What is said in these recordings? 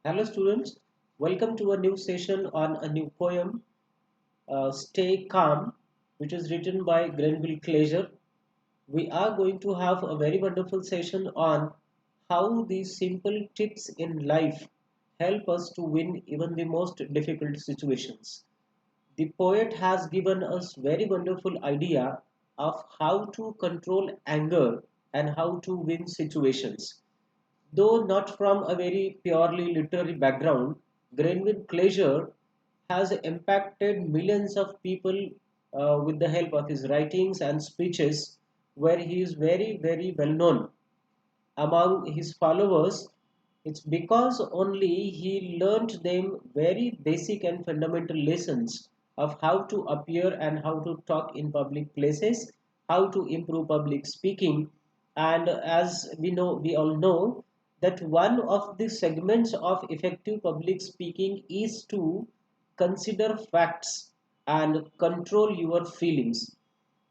Hello students, welcome to a new session on a new poem, Stay Calm, which is written by Grenville Cleasure. We are going to have a very wonderful session on how these simple tips in life help us to win even the most difficult situations. The poet has given us very wonderful idea of how to control anger and how to win situations. Though not from a very purely literary background, Grenville Cleasure has impacted millions of people with the help of his writings and speeches, where he is very, very well known among his followers. It's because only he learnt them very basic and fundamental lessons of how to appear and how to talk in public places, how to improve public speaking. And as we all know that one of the segments of effective public speaking is to consider facts and control your feelings.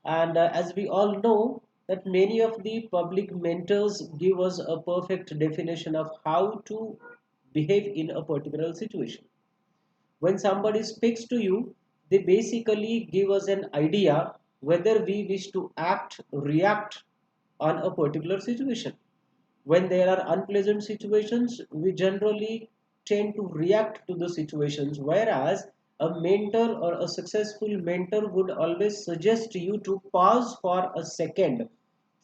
And as we all know, that many of the public mentors give us a perfect definition of how to behave in a particular situation. When somebody speaks to you, they basically give us an idea whether we wish to act, react on a particular situation. When there are unpleasant situations, we generally tend to react to the situations, whereas a mentor or a successful mentor would always suggest you to pause for a second,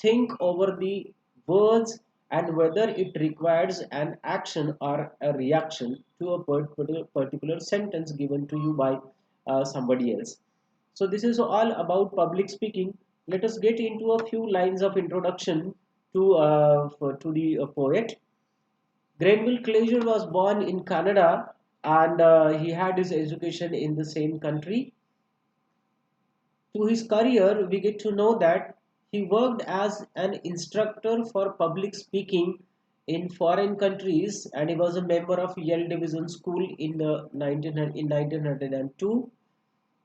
think over the words and whether it requires an action or a reaction to a particular sentence given to you by somebody else. So this is all about public speaking. Let us get into a few lines of introduction to the poet. Grenville Cleasure was born in Canada, and he had his education in the same country. Through his career, we get to know that he worked as an instructor for public speaking in foreign countries, and he was a member of Yale Division School in 1902.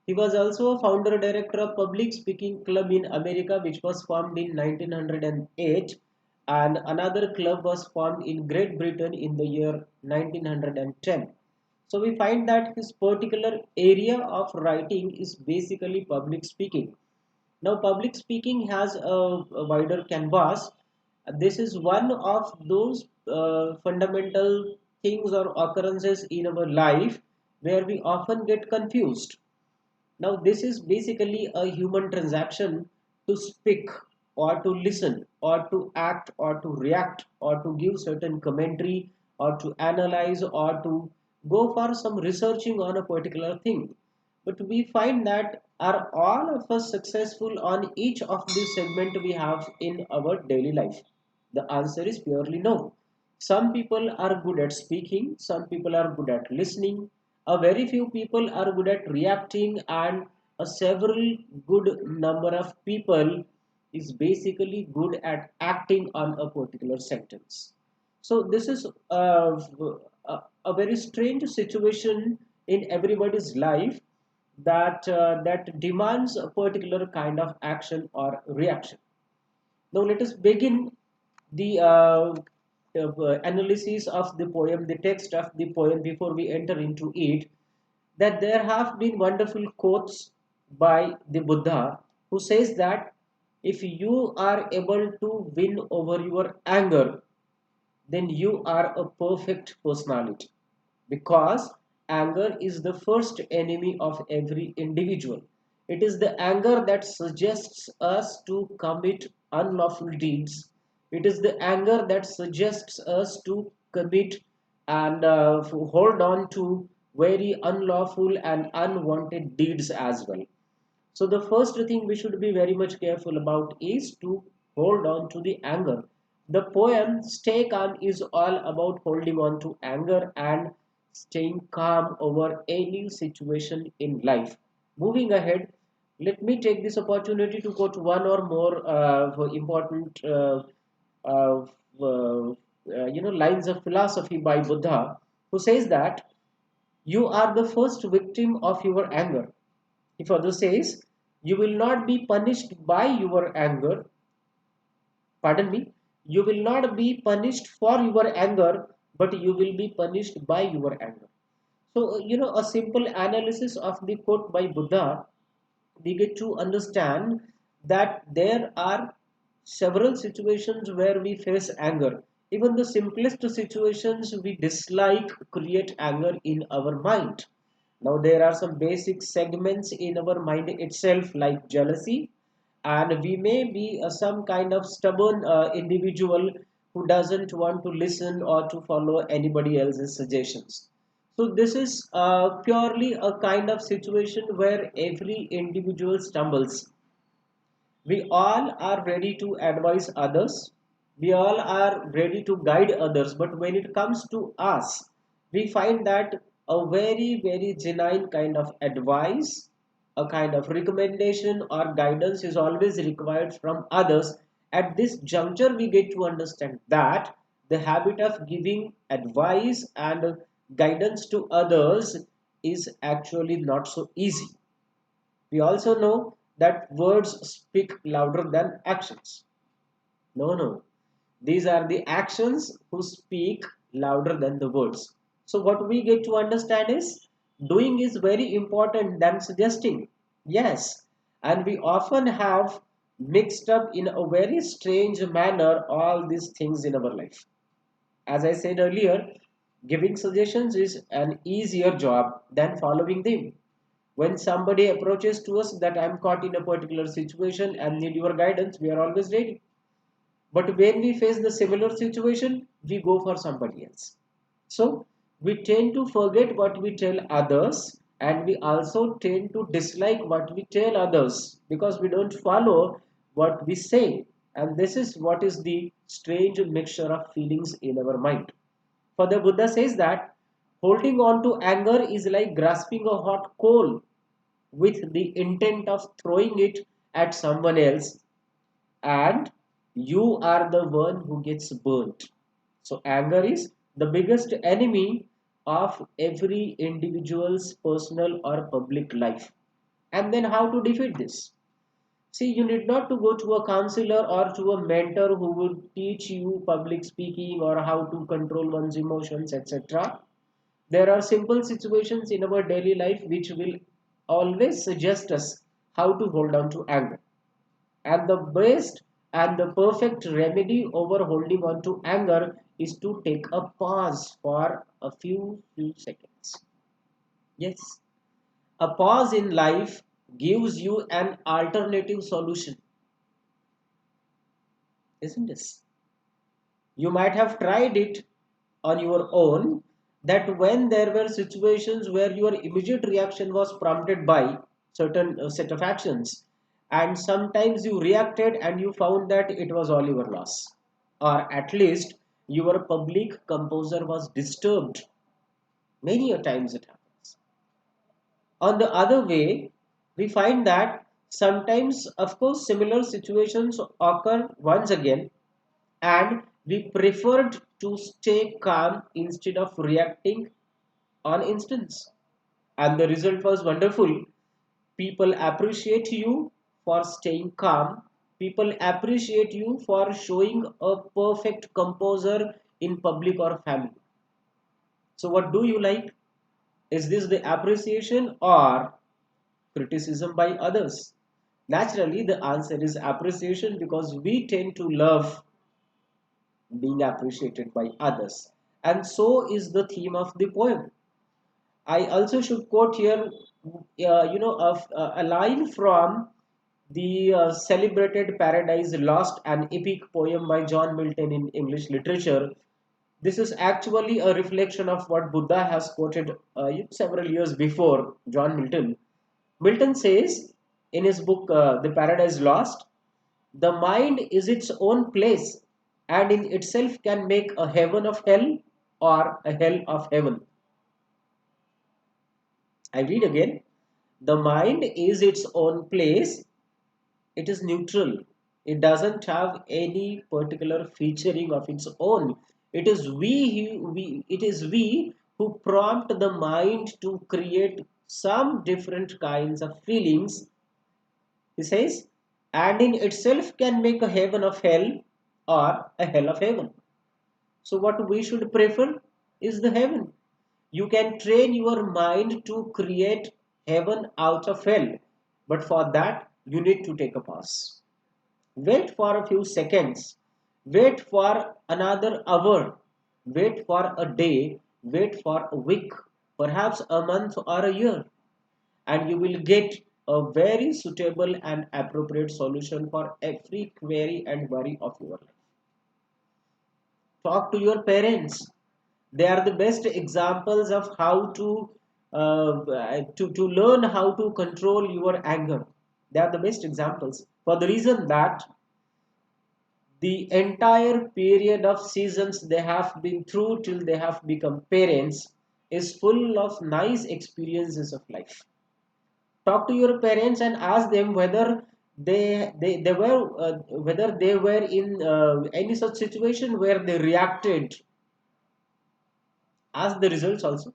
He was also a founder director of Public Speaking Club in America, which was formed in 1908, and another club was formed in Great Britain in the year 1910. So we find that his particular area of writing is basically public speaking. Now, public speaking has a wider canvas. This is one of those fundamental things or occurrences in our life where we often get confused. Now, this is basically a human transaction to speak or to listen or to act or to react or to give certain commentary or to analyze or to go for some researching on a particular thing. But we find that are all of us successful on each of these segment we have in our daily life? The answer is purely no. Some people are good at speaking, some people are good at listening, a very few people are good at reacting, and a several good number of people is basically good at acting on a particular sentence. So this is a very strange situation in everybody's life that demands a particular kind of action or reaction. Now let us begin the analysis of the poem, the text of the poem before we enter into it. That there have been wonderful quotes by the Buddha who says that if you are able to win over your anger, then you are a perfect personality, because anger is the first enemy of every individual. It is the anger that suggests us to commit unlawful deeds. It is the anger that suggests us to commit and hold on to very unlawful and unwanted deeds as well. So the first thing we should be very much careful about is to hold on to the anger. The poem Stay Calm is all about holding on to anger and staying calm over any situation in life. Moving ahead, let me take this opportunity to quote one or more important uh, lines of philosophy by Buddha, who says that you are the first victim of your anger. He further says, you will not be punished by your anger, pardon me, you will not be punished for your anger, but you will be punished by your anger. So a simple analysis of the quote by Buddha, we get to understand that there are several situations where we face anger. Even the simplest situations we dislike create anger in our mind. Now, there are some basic segments in our mind itself, like jealousy, and we may be some kind of stubborn individual who doesn't want to listen or to follow anybody else's suggestions. So this is purely a kind of situation where every individual stumbles. We all are ready to advise others. We all are ready to guide others. But when it comes to us, we find that a very, very genuine kind of advice, a kind of recommendation or guidance is always required from others. At this juncture, we get to understand that the habit of giving advice and guidance to others is actually not so easy. We also know that words speak louder than actions. No, no. These are the actions who speak louder than the words. So, what we get to understand is doing is very important than suggesting. Yes. And we often have mixed up in a very strange manner all these things in our life. As I said earlier, giving suggestions is an easier job than following them. When somebody approaches to us that I'm caught in a particular situation and need your guidance, we are always ready. But when we face the similar situation, we go for somebody else. So we tend to forget what we tell others, and we also tend to dislike what we tell others because we don't follow what we say. And this is what is the strange mixture of feelings in our mind. For the Buddha says that holding on to anger is like grasping a hot coal with the intent of throwing it at someone else, and you are the one who gets burnt. So anger is the biggest enemy of every individual's personal or public life. And then how to defeat this? See, you need not to go to a counselor or to a mentor who will teach you public speaking or how to control one's emotions, etc. There are simple situations in our daily life which will always suggest us how to hold on to anger. And the best and the perfect remedy over holding on to anger is to take a pause for a few seconds. Yes, a pause in life gives you an alternative solution, isn't it? You might have tried it on your own, that when there were situations where your immediate reaction was prompted by certain set of actions, and sometimes you reacted and you found that it was all your loss, or at least your public composure was disturbed. Many a times it happens. On the other way, we find that sometimes, of course, similar situations occur once again, and we preferred to stay calm instead of reacting on instance. And the result was wonderful. People appreciate you for staying calm. People appreciate you for showing a perfect composure in public or family. So, what do you like? Is this the appreciation or criticism by others? Naturally, the answer is appreciation because we tend to love being appreciated by others. And so is the theme of the poem. I also should quote here, a line from the celebrated Paradise Lost, an epic poem by John Milton in English literature. This is actually a reflection of what Buddha has quoted several years before John Milton. Milton says in his book, The Paradise Lost, the mind is its own place and in itself can make a heaven of hell or a hell of heaven. I read again. The mind is its own place. It is neutral. It doesn't have any particular featuring of its own. It is we who prompt the mind to create some different kinds of feelings. He says, and in itself can make a heaven of hell or a hell of heaven. So what we should prefer? is the heaven. You can train your mind to create heaven out of hell, but for that you need to take a pause. Wait for a few seconds, wait for another hour, wait for a day, wait for a week, perhaps a month or a year, and you will get a very suitable and appropriate solution for every query and worry of your life. Talk to your parents. They are the best examples of how to learn how to control your anger. They are the best examples for the reason that the entire period of seasons they have been through till they have become parents is full of nice experiences of life. Talk to your parents and ask them whether they were whether they were in any such situation where they reacted. Ask the results also,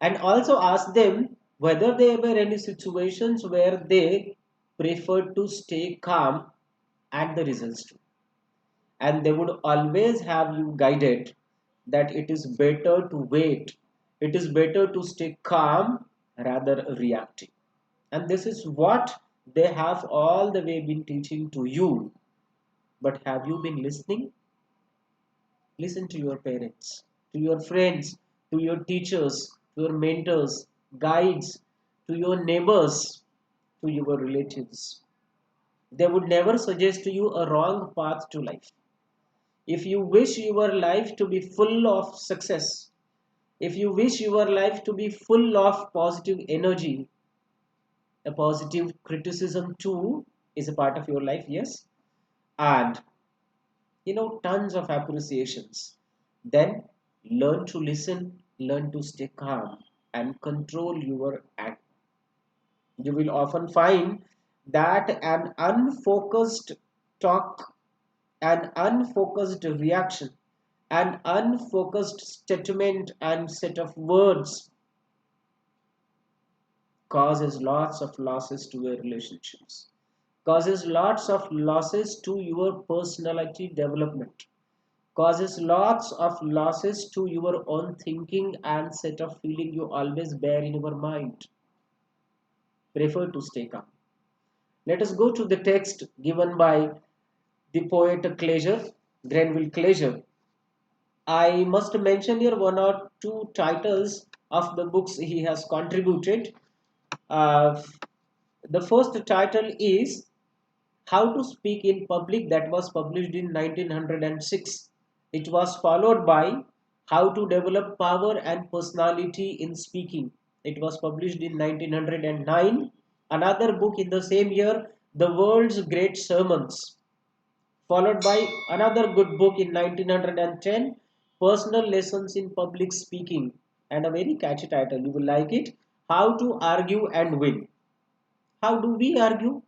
and also ask them whether there were any situations where they preferred to stay calm at the results too, and they would always have you guided that it is better to wait, it is better to stay calm rather reacting. And this is what they have all the way been teaching to you. But have you been listening? Listen to your parents, to your friends, to your teachers, to your mentors, guides, to your neighbors, to your relatives. They would never suggest to you a wrong path to life. If you wish your life to be full of success, if you wish your life to be full of positive energy, a positive criticism too is a part of your life, yes, and tons of appreciations, then learn to listen, learn to stay calm and control your act. You will often find that an unfocused talk, an unfocused reaction, an unfocused statement and set of words causes lots of losses to your relationships, causes lots of losses to your personality development, causes lots of losses to your own thinking and set of feeling you always bear in your mind. Prefer to stay calm. Let us go to the text given by the poet Cleasure, Grenville Cleasure. I must mention here one or two titles of the books he has contributed. Uh, the first title is How to Speak in Public, that was published in 1906. It was followed by How to Develop Power and Personality in Speaking. It was published in 1909. Another book in the same year, The World's Great Sermons, followed by another good book in 1910, Personal Lessons in Public Speaking, and a very catchy title. You will like it, How to Argue and Win. How do we argue?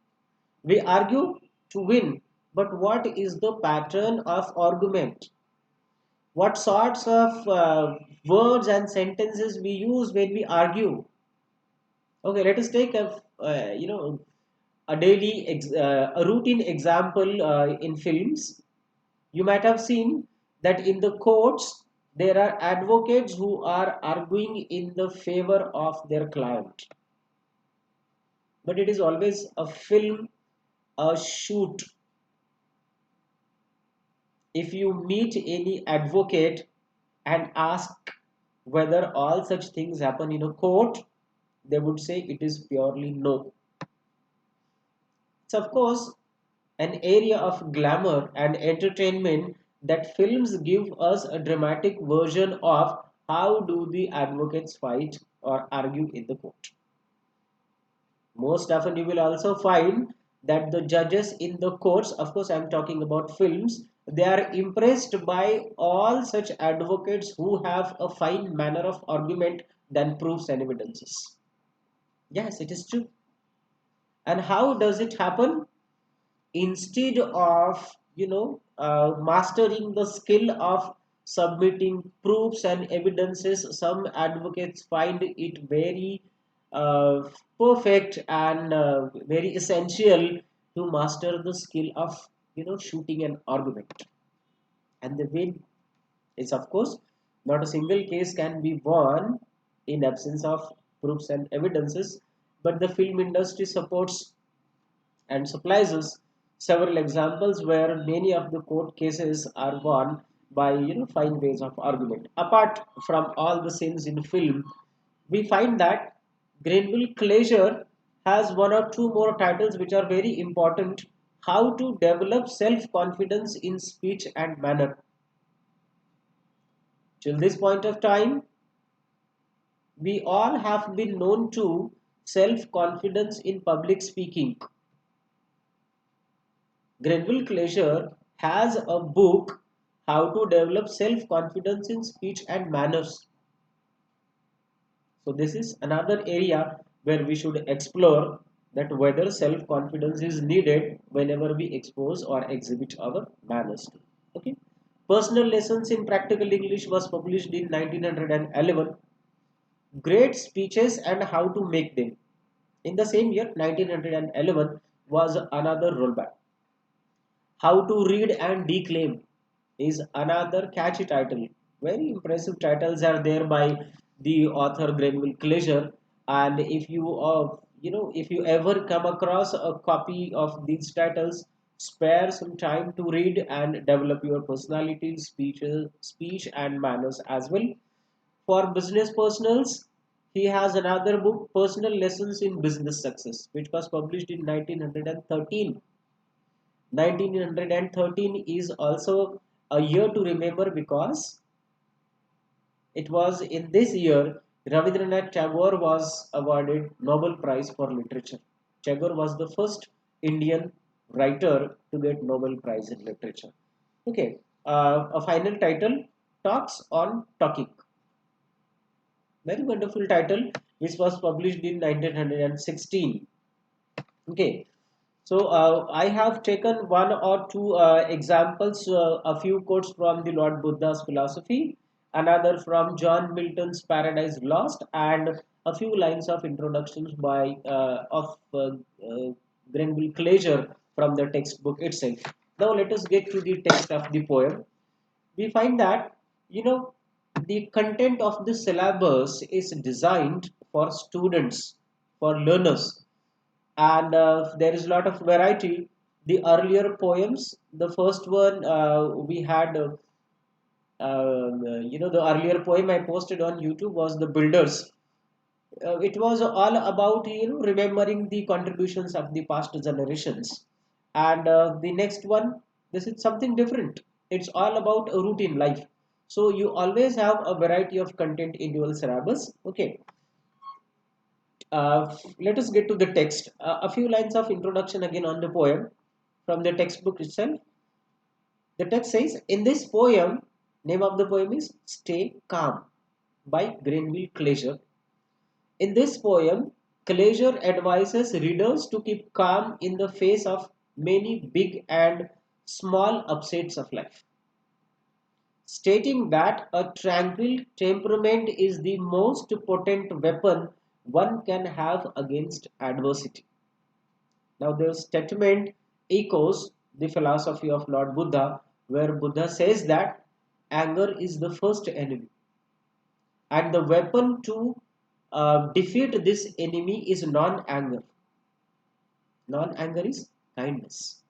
We argue to win, but what is the pattern of argument? What sorts of words and sentences we use when we argue? Okay, let us take a routine example in films. You might have seen that in the courts there are advocates who are arguing in the favor of their client, but it is always a film, a shoot. If you meet any advocate and ask whether all such things happen in a court, they would say it is purely no. It's of course an area of glamour and entertainment that films give us a dramatic version of how do the advocates fight or argue in the court. Most often you will also find that the judges in the courts, of course I'm talking about films, they are impressed by all such advocates who have a fine manner of argument than proofs and evidences. Yes, it is true. And how does it happen? Instead of mastering the skill of submitting proofs and evidences, some advocates find it very uh, perfect and very essential to master the skill of shooting an argument, and the win is of course Not a single case can be won in absence of proofs and evidences, but the film industry supports and supplies us several examples where many of the court cases are won by fine ways of argument. Apart from all the scenes in film, we find that Grenville Closure has one or two more titles which are very important. How to develop self-confidence in speech and manner. Till this point of time, we all have been known to self-confidence in public speaking. Grenville Closure has a book, How to Develop Self-Confidence in Speech and Manners. So this is another area where we should explore that whether self-confidence is needed whenever we expose or exhibit our manners. Okay. Personal Lessons in Practical English was published in 1911. Great Speeches and How to Make Them. In the same year, 1911 was another rollback. How to Read and Declaim is another catchy title. Very impressive titles are there by the author Grenville Closure. And if you ever come across a copy of these titles, spare some time to read and develop your personality, speech and manners as well. For business personals, he has another book, Personal Lessons in Business Success, which was published in 1913. 1913 is also a year to remember because it was in this year Rabindranath Tagore was awarded Nobel Prize for Literature. Tagore was the first Indian writer to get Nobel Prize in Literature. Okay, a final title, Talks on Talking. Very wonderful title, which was published in 1916. Okay, so I have taken one or two examples, a few quotes from the Lord Buddha's philosophy, another from John Milton's Paradise Lost, and a few lines of introductions by Grenville Closure from the textbook itself. Now let us get to the text of the poem. We find that you know the content of the syllabus is designed for students, for learners, and there is a lot of variety. The earlier poems, the first one we had the earlier poem I posted on YouTube was The Builders. It was all about remembering the contributions of the past generations. And the next one, this is something different. It's all about a routine life. So you always have a variety of content in your syllabus. Okay. Let us get to the text. A few lines of introduction again on the poem from the textbook itself. The text says, in this poem, name of the poem is Stay Calm by Grenville Closure. In this poem, Closure advises readers to keep calm in the face of many big and small upsets of life, stating that a tranquil temperament is the most potent weapon one can have against adversity. Now, the statement echoes the philosophy of Lord Buddha, where Buddha says that anger is the first enemy, and the weapon to defeat this enemy is non anger. Non anger is kindness.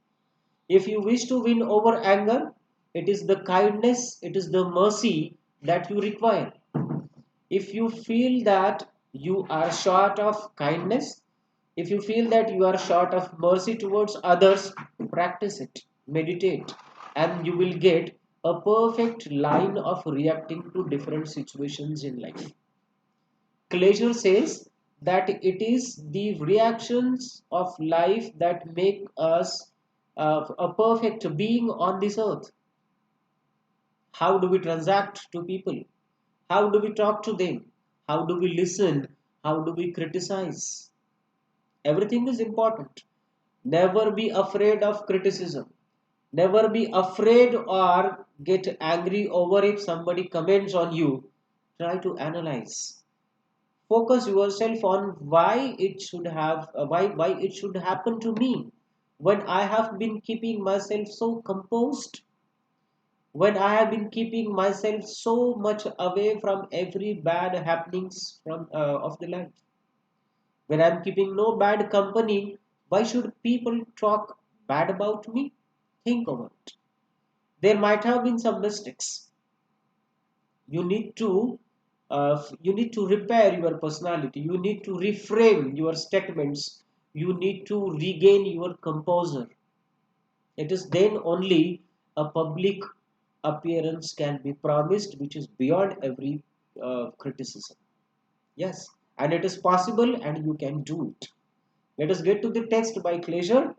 If you wish to win over anger, it is the kindness, it is the mercy that you require. If you feel that you are short of kindness, if you feel that you are short of mercy towards others, practice it, meditate, and you will get a perfect line of reacting to different situations in life. Closure says that it is the reactions of life that make us a perfect being on this earth. How do we transact to people? How do we talk to them? How do we listen? How do we criticize? Everything is important. Never be afraid of criticism. Never be afraid or get angry over if somebody comments on you. Try to analyze. Focus yourself on why it should happen to me when I have been keeping myself so composed. when I have been keeping myself so much away from every bad happenings from of the life. When I'm keeping no bad company, why should people talk bad about me? Think about it. There might have been some mistakes. You need to repair your personality. You need to reframe your statements. You need to regain your composure. It is then only a public appearance can be promised, which is beyond every criticism. Yes, and it is possible, and you can do it. Let us get to the text by Cleisure.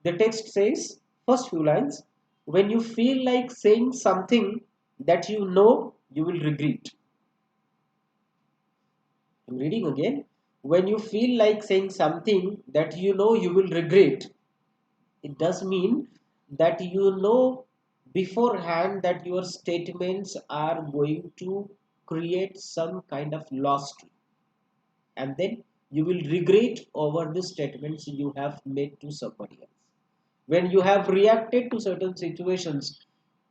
The text says, first few lines, when you feel like saying something that you know you will regret. I'm reading again. When you feel like saying something that you know you will regret, it does mean that you know beforehand that your statements are going to create some kind of loss to you. And then you will regret over the statements you have made to somebody else. When you have reacted to certain situations,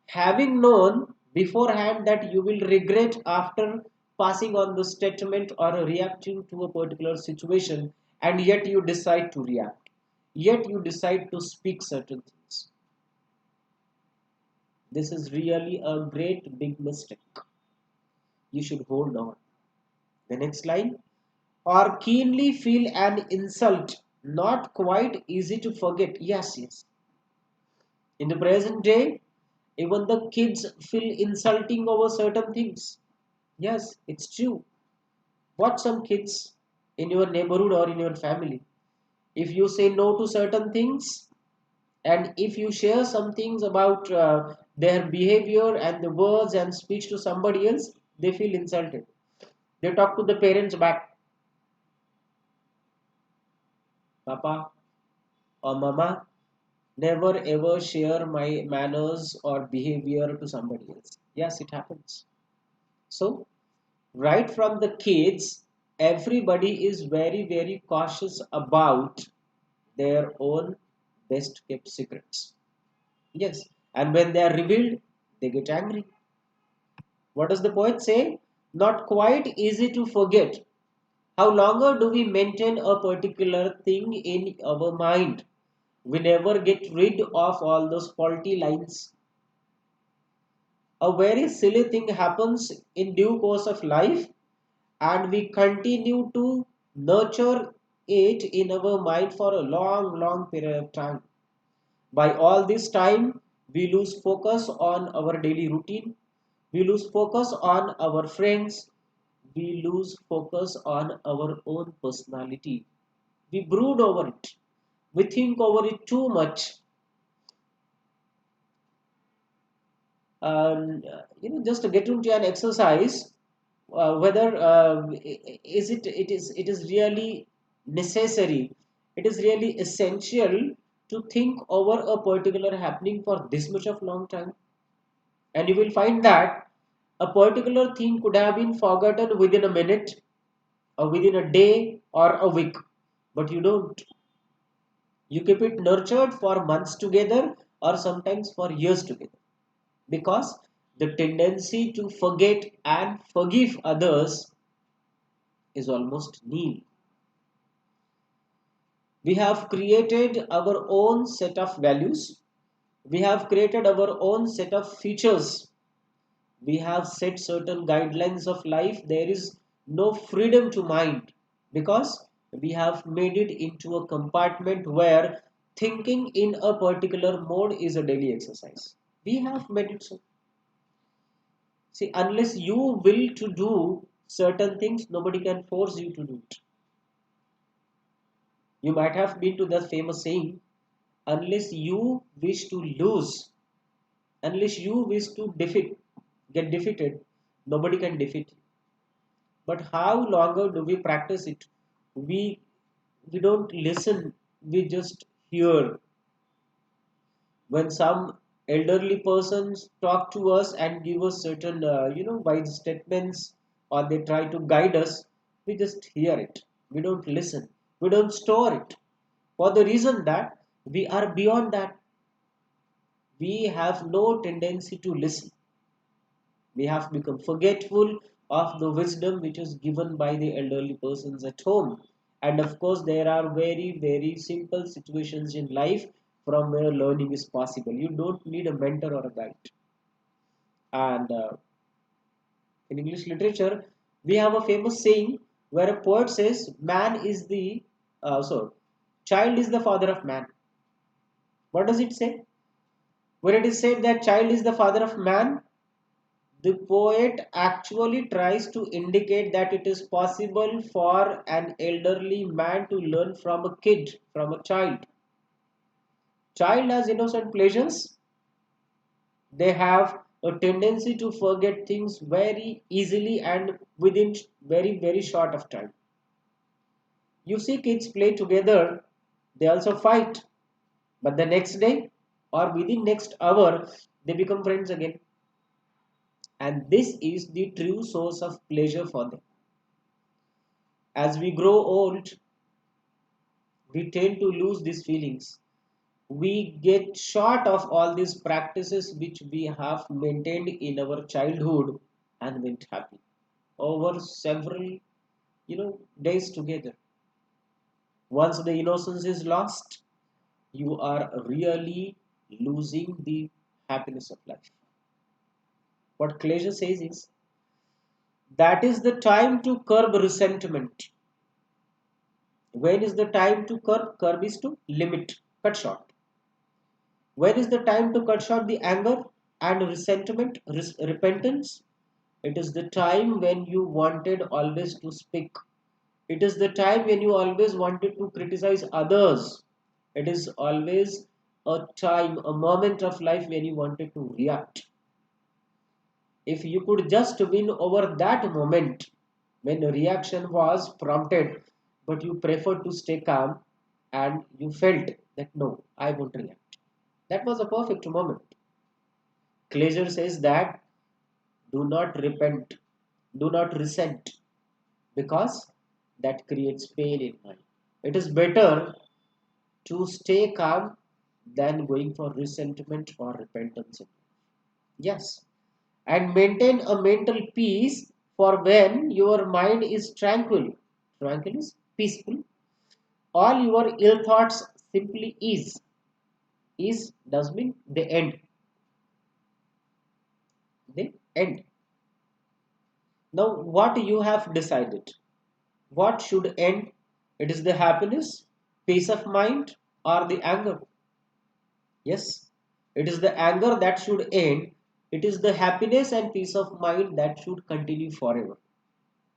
having known beforehand that you will regret after passing on the statement or reacting to a particular situation, and yet you decide to react, yet you decide to speak certain things. This is really a great big mistake. You should hold on. The next line, or keenly feel an insult, not quite easy to forget. Yes, yes. In the present day, even the kids feel insulting over certain things. Yes, it's true. Watch some kids in your neighborhood or in your family. If you say no to certain things, and if you share some things about their behavior and the words and speech to somebody else, they feel insulted. They talk to the parents back, Papa or Mama, never ever share my manners or behavior to somebody else. Yes, it happens. So, right from the kids, everybody is very, very cautious about their own best kept secrets. Yes, and when they are revealed, they get angry. What does the poet say? Not quite easy to forget. How longer do we maintain a particular thing in our mind? We never get rid of all those faulty lines. A very silly thing happens in due course of life, and we continue to nurture it in our mind for a long, long period of time. By all this time, we lose focus on our daily routine, we lose focus on our friends, we lose focus on our own personality. We brood over it, we think over it too much. Just to get into an exercise, whether it is really necessary, it is really essential to think over a particular happening for this much of long time, and you will find that a particular thing could have been forgotten within a minute or within a day or a week, but you don't. You keep it nurtured for months together or sometimes for years together, because the tendency to forget and forgive others is almost nil. We have created our own set of values. We have created our own set of features. We have set certain guidelines of life. There is no freedom to mind because we have made it into a compartment where thinking in a particular mode is a daily exercise. We have made it so. See, unless you will to do certain things, nobody can force you to do it. You might have been to the famous saying, unless you wish to lose, unless you wish to get defeated, nobody can defeat you. But how longer do we practice it? We we don't listen, we just hear. When some elderly persons talk to us and give us certain wise statements, or they try to guide us, we just hear it, we don't listen, we don't store it, for the reason that we are beyond that. we have no tendency to listen. We have become forgetful of the wisdom which is given by the elderly persons at home. And of course, there are very, very simple situations in life from where learning is possible. You don't need a mentor or a guide. And in English literature, we have a famous saying where a poet says, "Man is the so child is the father of man." What does it say? When it is said that child is the father of man, the poet actually tries to indicate that it is possible for an elderly man to learn from a kid, from a child. Child has innocent pleasures. They have a tendency to forget things very easily and within very, very short of time. You see kids play together, they also fight, but the next day or within next hour, they become friends again. And this is the true source of pleasure for them. As we grow old, we tend to lose these feelings. We get short of all these practices which we have maintained in our childhood and went happy over several, days together. Once the innocence is lost, you are really losing the happiness of life. What Cleasure says is that is the time to curb resentment. When is the time to curb? Curb is to limit, cut short. When is the time to cut short the anger and resentment, repentance? It is the time when you wanted always to speak. It is the time when you always wanted to criticize others. It is always a time, a moment of life when you wanted to react. If you could just win over that moment when a reaction was prompted, but you preferred to stay calm and you felt that no, I won't react. That was a perfect moment. Cleasure says that do not repent, do not resent, because that creates pain in mind. It is better to stay calm than going for resentment or repentance. Yes, and maintain a mental peace for when your mind is tranquil. Tranquil is peaceful. All your ill thoughts simply is. Is does mean they end. They end. Now, what you have decided? What should end? It is the happiness, peace of mind, or the anger. Yes, it is the anger that should end. It is the happiness and peace of mind that should continue forever.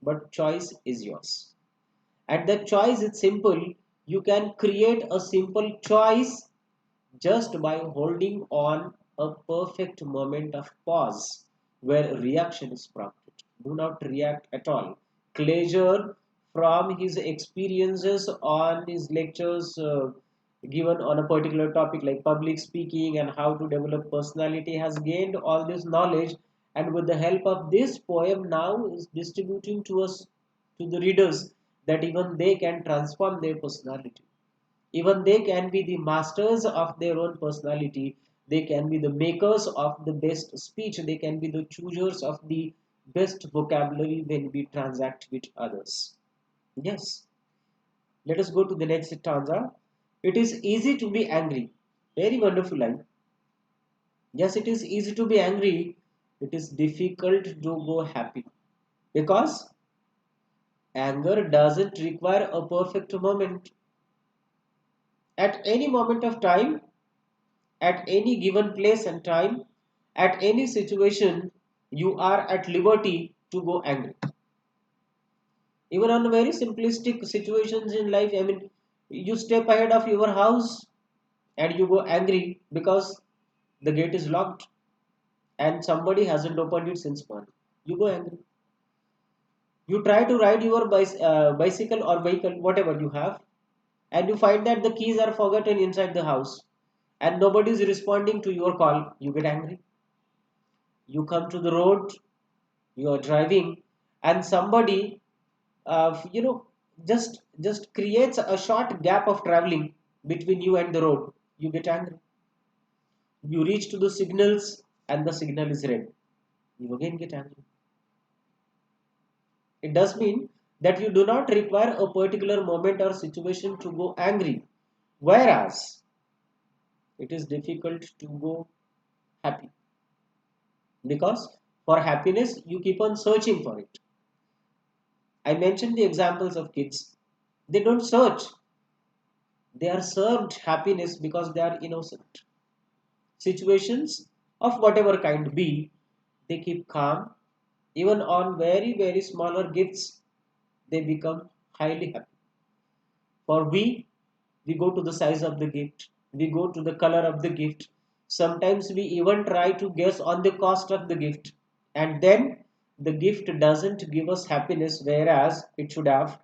But choice is yours. And the choice is simple. You can create a simple choice just by holding on a perfect moment of pause where reaction is prompted. Do not react at all. Closure from his experiences on his lectures given on a particular topic like public speaking and how to develop personality has gained all this knowledge, and with the help of this poem now is distributing to us, to the readers, that even they can transform their personality. Even they can be the masters of their own personality. They can be the makers of the best speech. They can be the choosers of the best vocabulary when we transact with others. Yes. Let us go to the next stanza. It is easy to be angry. Very wonderful line. Yes, it is easy to be angry. It is difficult to go happy. Because anger doesn't require a perfect moment. At any moment of time, at any given place and time, at any situation, you are at liberty to go angry. Even on very simplistic situations in life, I mean, you step ahead of your house and you go angry because the gate is locked and somebody hasn't opened it since morning. You go angry. You try to ride your bicycle or vehicle, whatever you have, and you find that the keys are forgotten inside the house and nobody is responding to your call. You get angry. You come to the road, you are driving, and somebody, uh, you know, just creates a short gap of traveling between you and the road. You get angry. You reach to the signals and the signal is red. You again get angry. It does mean that you do not require a particular moment or situation to go angry. Whereas it is difficult to go happy. Because for happiness, you keep on searching for it. I mentioned the examples of kids. They don't search, they are served happiness because they are innocent. Situations of whatever kind be, they keep calm. Even on very, very smaller gifts, they become highly happy. For we go to the size of the gift, we go to the color of the gift. Sometimes we even try to guess on the cost of the gift. And then the gift doesn't give us happiness, whereas it should have.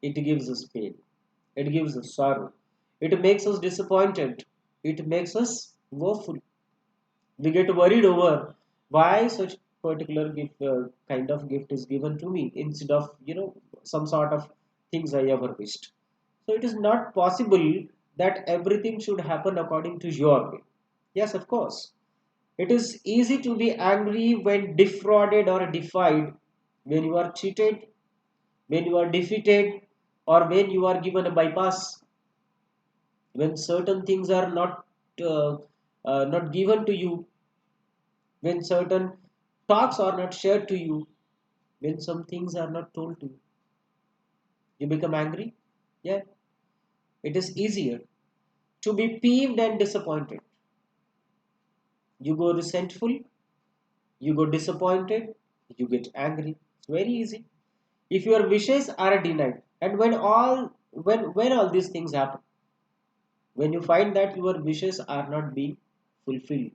It gives us pain. It gives us sorrow. It makes us disappointed. It makes us woeful. We get worried over why such particular gift, kind of gift is given to me instead of some sort of things I ever wished. So it is not possible that everything should happen according to your way. Yes, of course. It is easy to be angry when defrauded or defied, when you are cheated, when you are defeated, or when you are given a bypass, when certain things are uh, not given to you, when certain talks are not shared to you, when some things are not told to you, you become angry. Yeah, it is easier to be peeved and disappointed. You go resentful, you go disappointed, you get angry. It's very easy. If your wishes are denied, and when all these things happen, when you find that your wishes are not being fulfilled.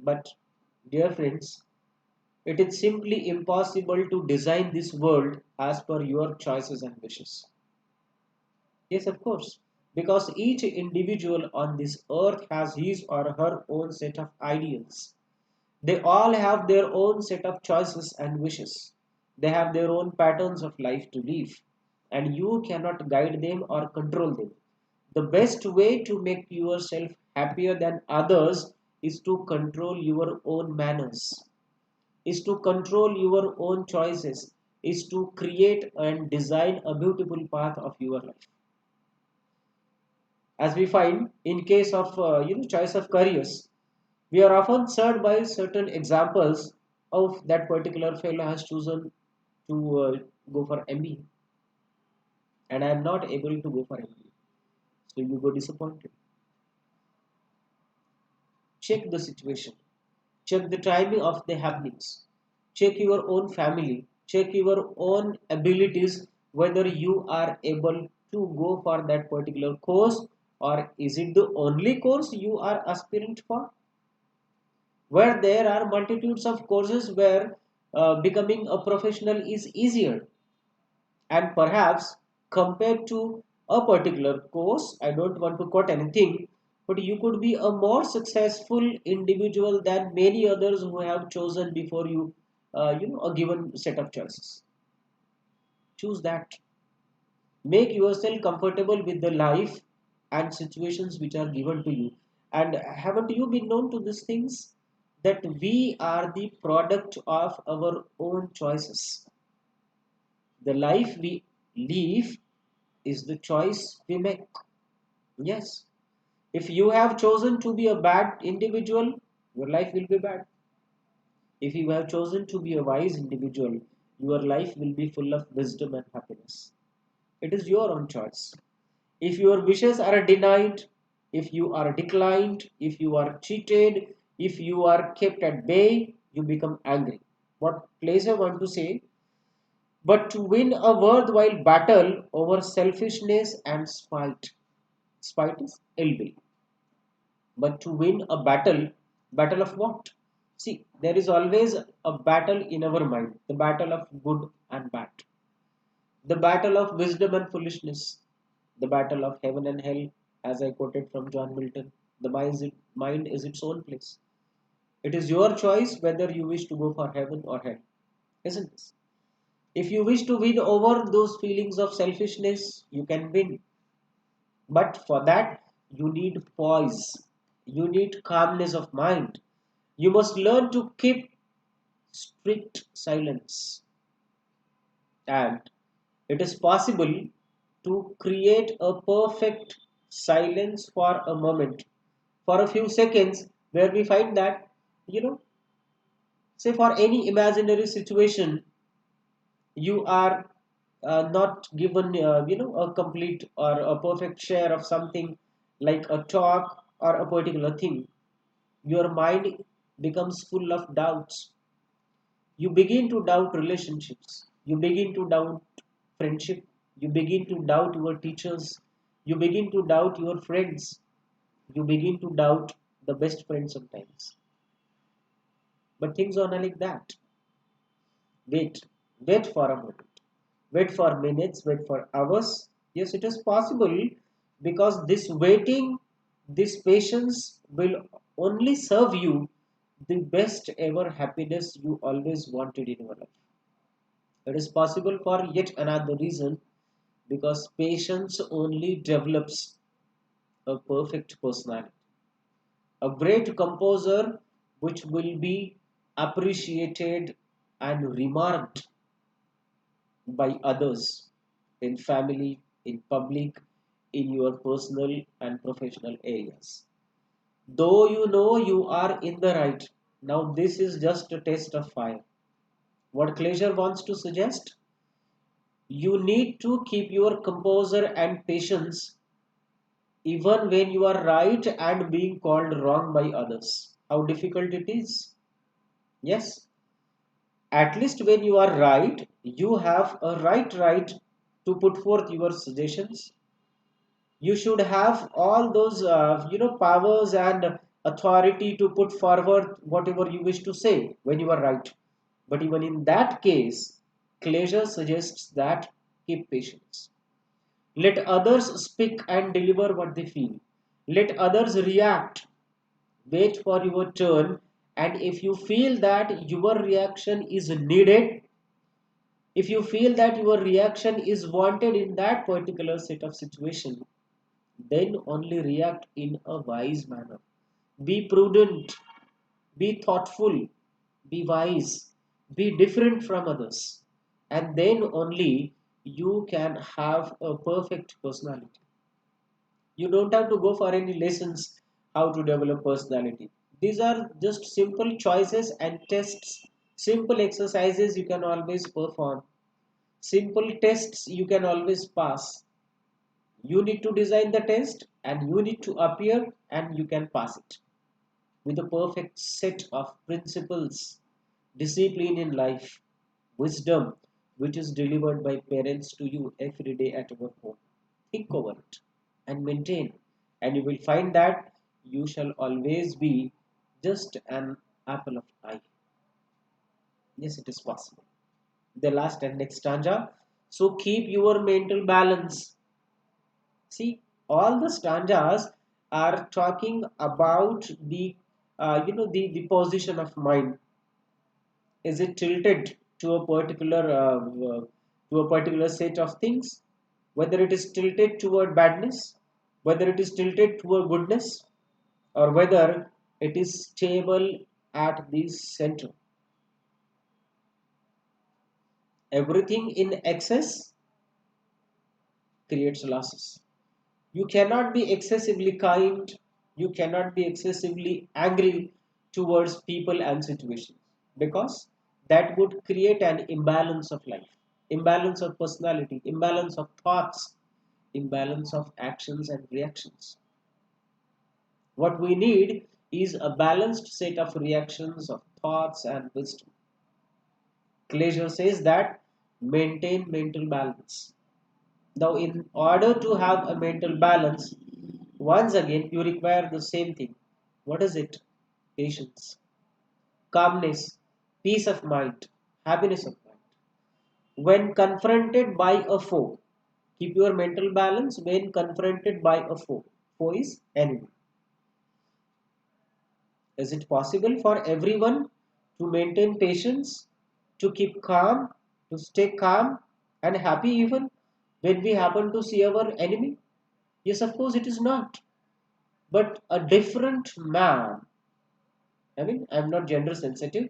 But dear friends, it is simply impossible to design this world as per your choices and wishes. Yes, of course, because each individual on this earth has his or her own set of ideals. They all have their own set of choices and wishes. They have their own patterns of life to live, and you cannot guide them or control them. The best way to make yourself happier than others is to control your own manners, is to control your own choices, is to create and design a beautiful path of your life. As we find in case of choice of careers, we are often served by certain examples of that particular fellow has chosen to go for MBA, and I am not able to go for MBA. So you go disappointed. Check the situation. Check the timing of the happenings. Check your own family. Check your own abilities whether you are able to go for that particular course, or is it the only course you are aspirant for? Where there are multitudes of courses where becoming a professional is easier, and perhaps compared to a particular course, I don't want to quote anything, but you could be a more successful individual than many others who have chosen before you, a given set of choices. Choose that. Make yourself comfortable with the life and situations which are given to you. And haven't you been known to these things, that we are the product of our own choices? The life we live is the choice we make. Yes. If you have chosen to be a bad individual, your life will be bad. If you have chosen to be a wise individual, your life will be full of wisdom and happiness. It is your own choice. If your wishes are denied, if you are declined, if you are cheated, if you are kept at bay, you become angry. What place I want to say? But to win a worthwhile battle over selfishness and spite is ill will. But to win a battle of what? See, there is always a battle in our mind, the battle of good and bad, the battle of wisdom and foolishness, the battle of heaven and hell, as I quoted from John Milton. The mind is its own place. It is your choice whether you wish to go for heaven or hell, isn't it? If you wish to win over those feelings of selfishness, you can win. But for that, You need poise. You need calmness of mind. You must learn to keep strict silence. And it is possible to create a perfect silence for a moment, for a few seconds, where we find that, you know, say for any imaginary situation, you are not given, a complete or a perfect share of something like a talk or a particular thing. Your mind becomes full of doubts. You begin to doubt relationships. You begin to doubt friendship. You begin to doubt your teachers. You begin to doubt your friends. You begin to doubt the best friend sometimes. But things are not like that. Wait. Wait for a moment. Wait for minutes. Wait for hours. Yes, it is possible, because this waiting, this patience will only serve you the best ever happiness you always wanted in your life. It is possible for yet another reason, because patience only develops a perfect personality. A great composer which will be appreciated and remarked by others, in family, in public, in your personal and professional areas. Though you know you are in the right, now this is just a test of fire. What Glacier wants to suggest? You need to keep your composure and patience even when you are right and being called wrong by others. How difficult it is? Yes, at least when you are right, you have a right to put forth your suggestions. You should have all those powers and authority to put forward whatever you wish to say when you are right. But even in that case, Glacier suggests that keep patience. Let others speak and deliver what they feel. Let others react. Wait for your turn. And if you feel that your reaction is needed, if you feel that your reaction is wanted in that particular set of situation, then only react in a wise manner. Be prudent, be thoughtful, be wise, be different from others. And then only you can have a perfect personality. You don't have to go for any lessons how to develop personality. These are just simple choices and tests, simple exercises you can always perform, simple tests you can always pass. You need to design the test and you need to appear and you can pass it with a perfect set of principles, discipline in life, wisdom which is delivered by parents to you every day at your home. Think over it and maintain, and you will find that you shall always be just an apple of eye. Yes, it is possible. The last and next stanza. So keep your mental balance. See, all the stanzas are talking about the position of mind. Is it tilted to a particular set of things? Whether it is tilted toward badness, whether it is tilted toward goodness, or whether it is stable at the center. Everything in excess creates losses. You cannot be excessively kind, you cannot be excessively angry towards people and situations, because that would create an imbalance of life, imbalance of personality, imbalance of thoughts, imbalance of actions and reactions. What we need is a balanced set of reactions, of thoughts, and wisdom. Glacier says that maintain mental balance. Now, in order to have a mental balance, once again you require the same thing. What is it? Patience, calmness, peace of mind, happiness of mind. When confronted by a foe, keep your mental balance when confronted by a foe. Foe is enemy. Is it possible for everyone to maintain patience, to keep calm, to stay calm and happy even when we happen to see our enemy? Yes, of course, it is not. but a different man. I mean, I'm not gender sensitive.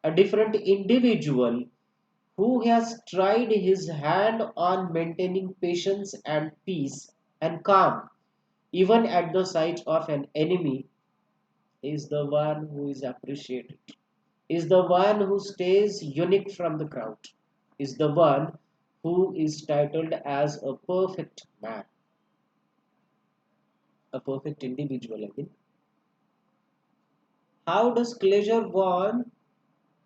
A different individual who has tried his hand on maintaining patience and peace and calm, even at the sight of an enemy, is the one who is appreciated, is the one who stays unique from the crowd, is the one who is titled as a perfect man, a perfect individual. I mean, how does Cleasure want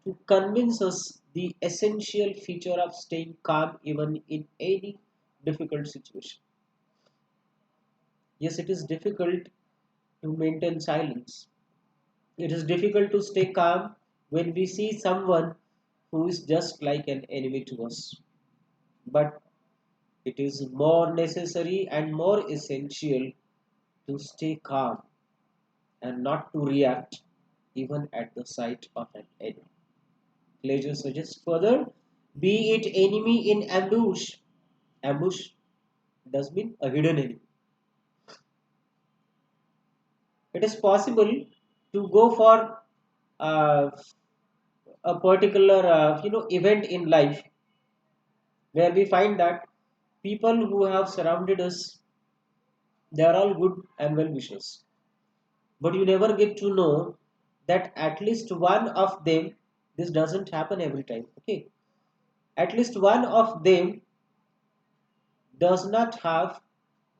to convince us the essential feature of staying calm even in any difficult situation? Yes, it is difficult to maintain silence. It is difficult to stay calm when we see someone who is just like an enemy to us. But it is more necessary and more essential to stay calm and not to react even at the sight of an enemy. Pleasure suggests further, be it enemy in ambush. Ambush does mean a hidden enemy. It is possible to go for uh, a particular event in life where we find that people who have surrounded us, they are all good and well wishers, but you never get to know that at least one of them, this doesn't happen every time, okay, at least one of them does not have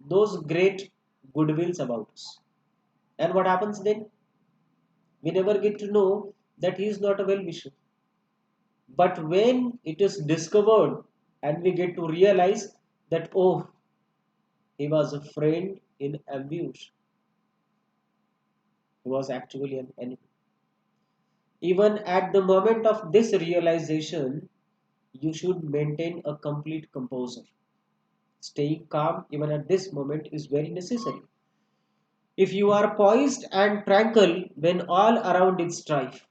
those great goodwills about us. And what happens then? We never get to know that he is not a well wisher. But when it is discovered and we get to realize that, oh, he was a friend in ambush, he was actually an enemy. Even at the moment of this realization, you should maintain a complete composure. Staying calm even at this moment is very necessary. If you are poised and tranquil when all around is strife,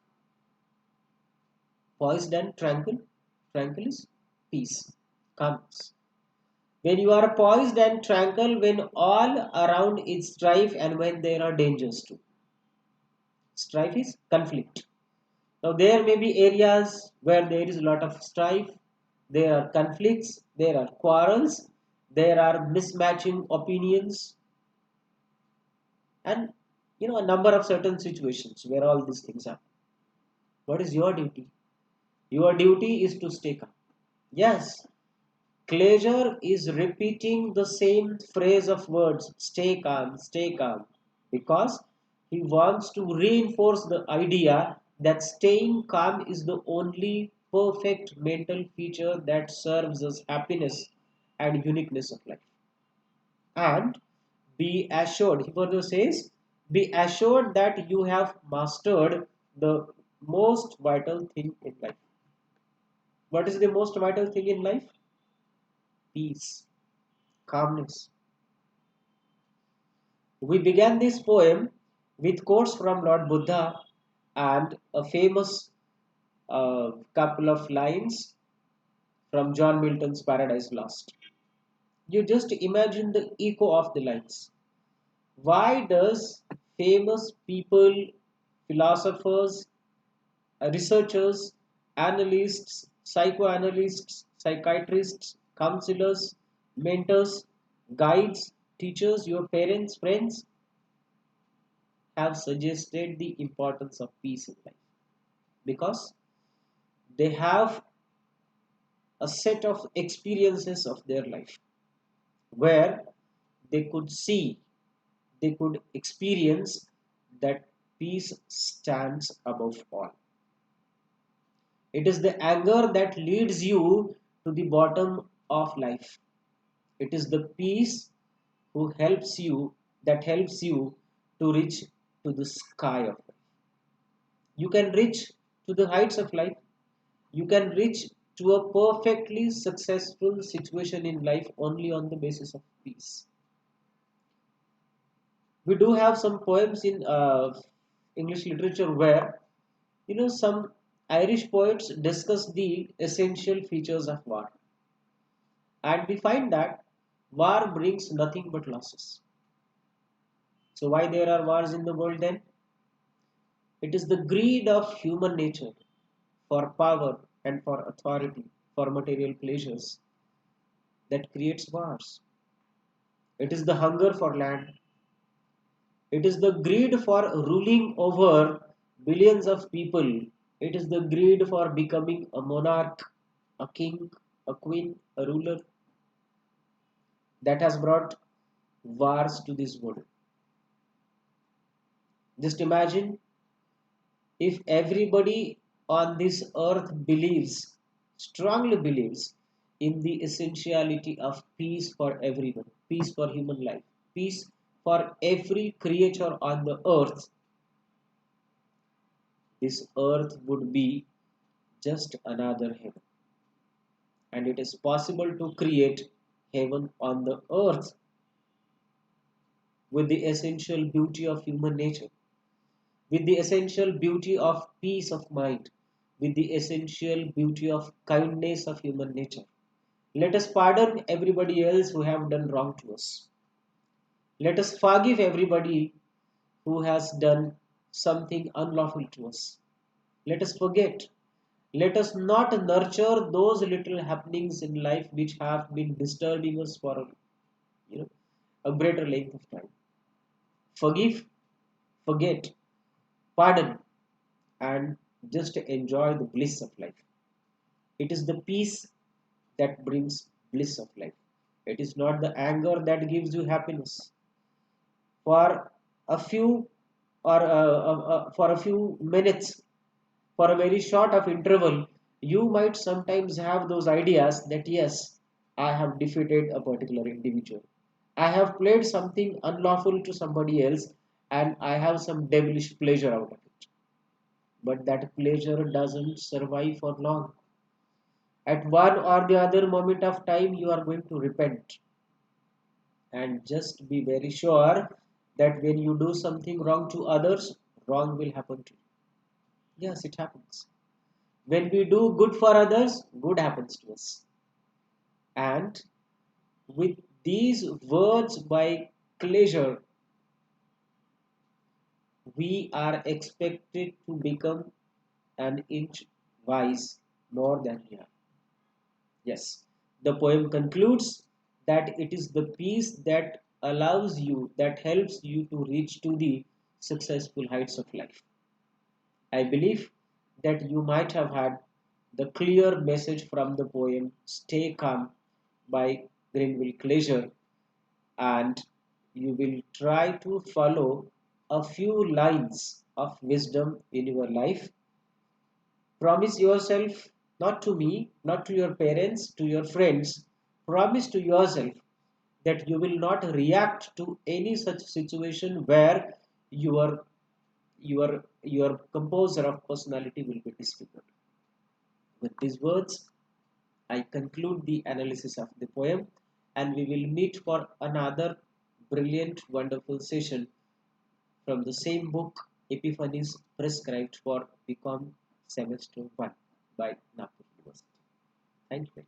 poised and tranquil, tranquil is peace, calmness. When you are poised and tranquil when all around is strife and when there are dangers too. Strife is conflict. Now there may be areas where there is a lot of strife, there are conflicts, there are quarrels, there are mismatching opinions, and a number of certain situations where all these things happen. What is your duty? Your duty is to stay calm. Yes, Cleasure is repeating the same phrase of words, stay calm, because he wants to reinforce the idea that staying calm is the only perfect mental feature that serves as happiness and uniqueness of life. And be assured, he further says, be assured that you have mastered the most vital thing in life. What is the most vital thing in life? Peace, calmness. We began this poem with quotes from Lord Buddha and a famous couple of lines from John Milton's Paradise Lost. You just imagine the echo of the lines. Why does famous people, philosophers, researchers, analysts, psychoanalysts, psychiatrists, counselors, mentors, guides, teachers, your parents, friends have suggested the importance of peace in life? Because they have a set of experiences of their life where they could see, they could experience that peace stands above all. It is the anger that leads you to the bottom of life. It is the peace who helps you that helps you to reach to the sky of life. You can reach to the heights of life. You can reach to a perfectly successful situation in life only on the basis of peace. We do have some poems in English literature where some Irish poets discuss the essential features of war, and we find that war brings nothing but losses. So why there are wars in the world then? It is the greed of human nature for power and for authority, for material pleasures that creates wars. It is the hunger for land. It is the greed for ruling over billions of people. It is the greed for becoming a monarch, a king, a queen, a ruler that has brought wars to this world. Just imagine if everybody on this earth believes, strongly believes, in the essentiality of peace for everyone, peace for human life, peace for every creature on the earth, this earth would be just another heaven. And it is possible to create heaven on the earth with the essential beauty of human nature, with the essential beauty of peace of mind, with the essential beauty of kindness of human nature. Let us pardon everybody else who have done wrong to us. Let us forgive everybody who has done something unlawful to us. Let us forget. Let us not nurture those little happenings in life which have been disturbing us for you know a greater length of time. Forgive, forget, pardon, and just enjoy the bliss of life. It is the peace that brings bliss of life. It is not the anger that gives you happiness. For a few for a few minutes, for a very short of interval, you might sometimes have those ideas that yes, I have defeated a particular individual. I have played something unlawful to somebody else and I have some devilish pleasure out of it. But that pleasure doesn't survive for long. At one or the other moment of time, you are going to repent. And just be very sure that when you do something wrong to others, wrong will happen to you. Yes, it happens. When we do good for others, good happens to us. And with these words by Cleasure, we are expected to become an inch wise more than we are. Yes, the poem concludes that it is the peace that allows you, that helps you to reach to the successful heights of life. I believe that you might have had the clear message from the poem Stay Calm by Grenville Cleasure, and you will try to follow a few lines of wisdom in your life. Promise yourself, not to me, not to your parents, to your friends, promise to yourself that you will not react to any such situation where your your composer of personality will be disfigured. With these words, I conclude the analysis of the poem, and we will meet for another brilliant, wonderful session from the same book, Epiphanies Prescribed for BCom Semester 1 by Nagpur University. Thank you.